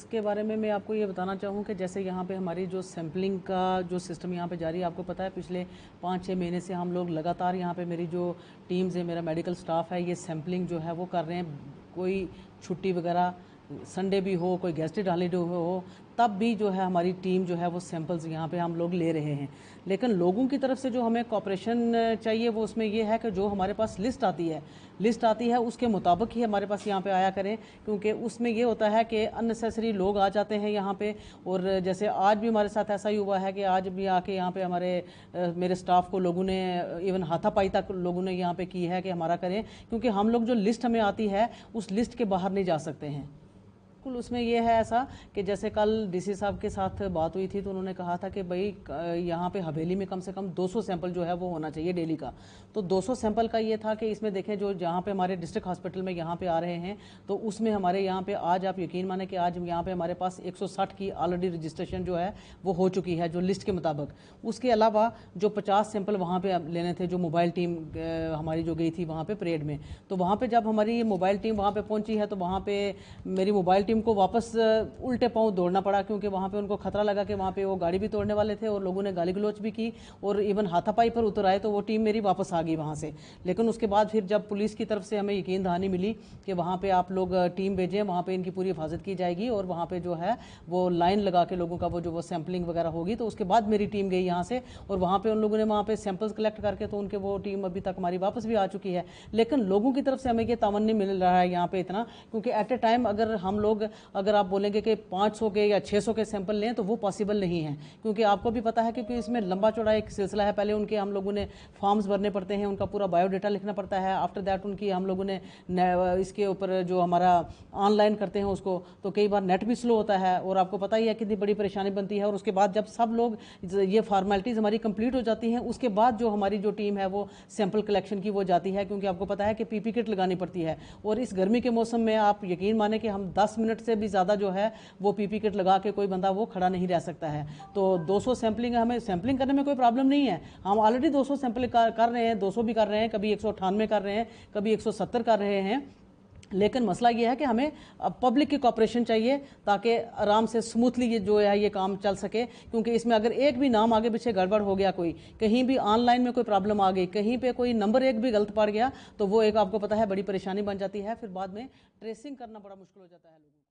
इसके बारे में मैं आपको ये बताना चाहूँ कि जैसे यहाँ पे हमारी जो सैम्पलिंग का जो सिस्टम यहाँ पे जारी है, आपको पता है पिछले 5-6 महीने से हम लोग लगातार यहाँ पे मेरी जो टीम्स है, मेरा मेडिकल स्टाफ है, ये सैम्पलिंग जो है वो कर रहे हैं। कोई छुट्टी वगैरह संडे भी हो, कोई गेस्टेड हॉलीडे हो, तब भी जो है हमारी टीम जो है वो सैंपल्स यहाँ पे हम लोग ले रहे हैं। लेकिन लोगों की तरफ से जो हमें कॉपरेशन चाहिए वो उसमें ये है कि जो हमारे पास लिस्ट आती है उसके मुताबिक ही हमारे पास यहाँ पे आया करें, क्योंकि उसमें ये होता है कि अननेसेसरी लोग आ जाते हैं यहाँ पे। और जैसे आज भी हमारे साथ ऐसा ही हुआ है कि आज भी आके यहाँ पे मेरे स्टाफ को लोगों ने इवन हाथापाई तक लोगों ने यहाँ पे की है कि हमारा करें, क्योंकि हम लोग जो लिस्ट हमें आती है उस लिस्ट के बाहर नहीं जा सकते हैं। बिल्कुल, उसमें ये है ऐसा कि जैसे कल डीसी साहब के साथ बात हुई थी तो उन्होंने कहा था कि भाई यहाँ पे हवेली में कम से कम 200 सैंपल जो है वो होना चाहिए डेली का। तो 200 सैंपल का ये था कि इसमें देखें जो जहाँ पे हमारे डिस्ट्रिक्ट हॉस्पिटल में यहाँ पे आ रहे हैं तो उसमें हमारे यहाँ पे आज आप यकीन माने कि आज यहाँ पे हमारे पास 160 की ऑलरेडी रजिस्ट्रेशन जो है वो हो चुकी है जो लिस्ट के मुताबिक। उसके अलावा जो 50 सैंपल वहाँ पे लेने थे, जो मोबाइल टीम हमारी जो गई थी वहाँ पे परेड में, तो वहाँ पे जब हमारी मोबाइल टीम वहाँ पे पहुँची है तो वहाँ पे मेरी मोबाइल टीम को वापस उल्टे पांव दौड़ना पड़ा, क्योंकि वहाँ पे उनको खतरा लगा कि वहाँ पे वो गाड़ी भी तोड़ने वाले थे और लोगों ने गाली गलौज भी की और इवन हाथापाई पर उतर आए। तो वो टीम मेरी वापस आ गई वहाँ से। लेकिन उसके बाद फिर जब पुलिस की तरफ से हमें यकीन दहानी मिली कि वहाँ पे आप लोग टीम भेजें, वहाँ पे इनकी पूरी हिफाजत की जाएगी और वहाँ पे जो है वो लाइन लगा के लोगों का वो सैंपलिंग वगैरह होगी, तो उसके बाद मेरी टीम गई यहाँ से और वहाँ पे उन लोगों ने वहाँ पे सैंपल्स कलेक्ट करके तो उनके वो टीम अभी तक हमारी वापस भी आ चुकी है। लेकिन लोगों की तरफ से हमें ये तावन नहीं मिल रहा है यहाँ पे इतना, क्योंकि एट ए टाइम अगर आप बोलेंगे कि 500 के या 600 के सैंपल लें तो वो पॉसिबल नहीं है, क्योंकि आपको भी पता है क्योंकि इसमें लंबा चौड़ा एक सिलसिला है। पहले उनके हम लोगों ने फॉर्म्स भरने पड़ते हैं, उनका पूरा बायोडाटा लिखना पड़ता है। आफ्टर दैट उनकी हम लोगों ने इसके ऊपर जो हमारा ऑनलाइन करते हैं उसको, तो कई बार नेट भी स्लो होता है और आपको पता ही है कितनी बड़ी परेशानी बनती है। और उसके बाद जब सब लोग ये फॉर्मेलिटीज़ हमारी कंप्लीट हो जाती हैं उसके बाद जो हमारी जो टीम है वो सैंपल कलेक्शन की वो जाती है, क्योंकि आपको पता है कि पीपी किट लगानी पड़ती है। और इस गर्मी के मौसम में आप यकीन माने कि हम 10 मिनट से भी ज़्यादा जो है वो पीपी किट लगा के कोई बंदा वो खड़ा नहीं रह सकता है। तो 200 सैंपलिंग, हमें सैंपलिंग करने में कोई प्रॉब्लम नहीं है। हम ऑलरेडी 200 सैंपल कर रहे हैं, 200 भी कर रहे हैं, कभी 198 कर रहे हैं, कभी 170 कर रहे हैं। लेकिन मसला ये है कि हमें पब्लिक की कॉपरेशन चाहिए ताकि आराम से स्मूथली ये जो है ये काम चल सके, क्योंकि इसमें अगर एक भी नाम आगे पीछे गड़बड़ हो गया, कोई कहीं भी ऑनलाइन में कोई प्रॉब्लम आ गई, कहीं पे कोई नंबर एक भी गलत पड़ गया, तो वो एक आपको पता है बड़ी परेशानी बन जाती है। फिर बाद में ट्रेसिंग करना बड़ा मुश्किल हो जाता है लोगों को।